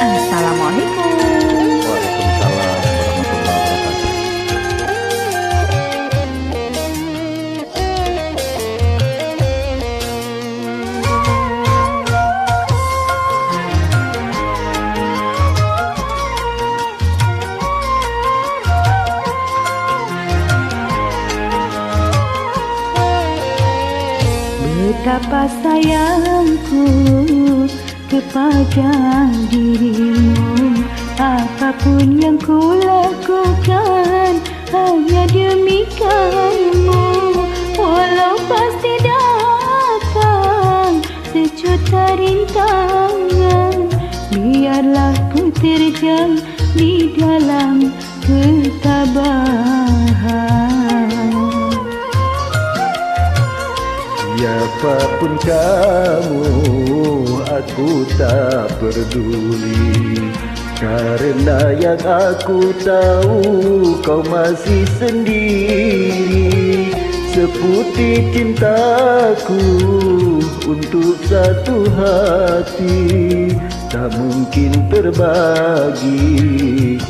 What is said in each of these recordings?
Assalamualaikum. Waalaikumsalam warahmatullahi wabarakatuh. Betapa sayangku kepada dirimu, apapun yang ku lakukan hanya demi kamu. Walau pasti datang sejuta rintangan, biarlah ku terjang di dalam ketabahan. Siapapun kamu, aku tak peduli, karena yang aku tahu kau masih sendiri. Seputih cintaku untuk satu hati, tak mungkin terbagi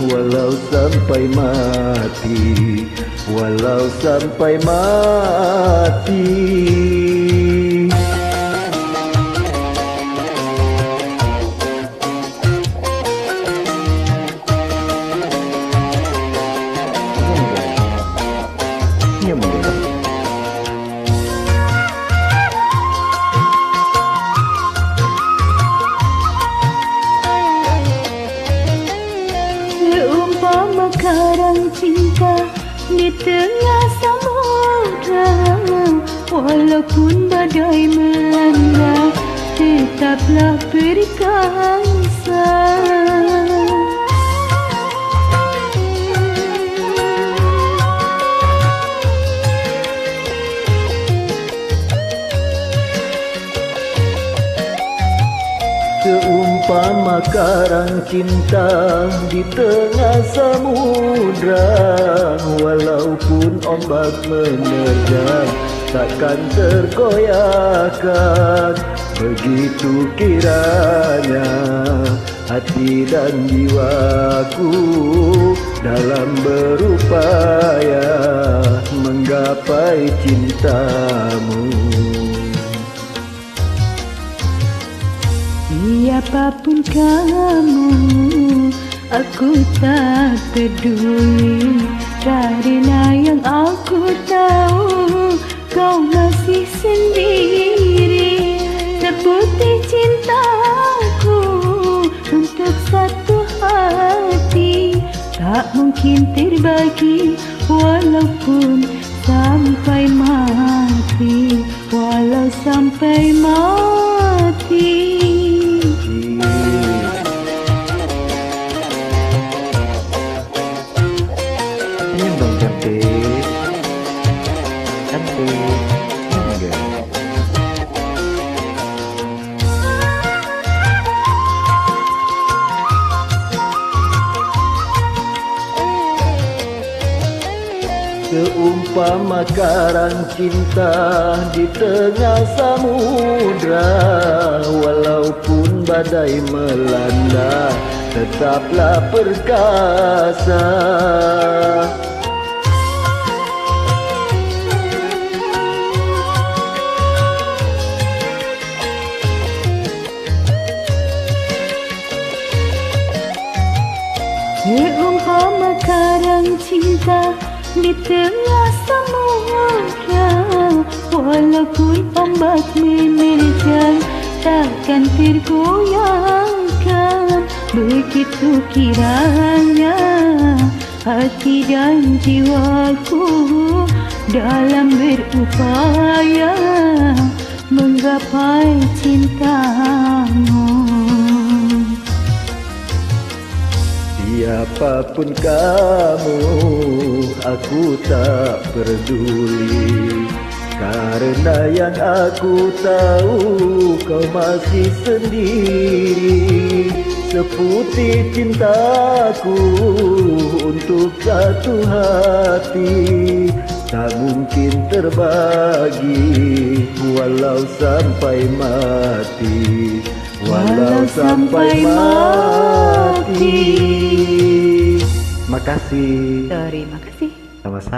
walau sampai mati, walau sampai mati. Seumpama karang cinta di tengah samudra, walaupun badai melanda, tetaplah perkasa. Seumpama karang cinta di tengah samudra, walaupun ombak menerjang, takkan tergoyahkan. Begitu kiranya hati dan jiwaku dalam berupaya menggapai cintamu. Siapapun kamu, aku tak peduli, karena yang aku tahu kau masih sendiri. Seputih cintaku untuk satu hati, tak mungkin terbagi walaupun sampai mati, walau sampai mati. Senyum dong cantik, cantik, enggak. Seumpama karang cinta di tengah samudra, walaupun badai melanda, tetaplah perkasa. Seumpama karang cinta di tengah samudra, walaupun ombak menerjang, takkan tergoyahkan. Begitu kiranya hati dan jiwaku dalam berupaya menggapai cintamu. Siapapun kamu, aku tak peduli, karena yang aku tahu kau masih sendiri. Seputih cintaku untuk satu hati, tak mungkin terbagi walau sampai mati, walau sampai mati. Makasih. Terima kasih. Sama-sama.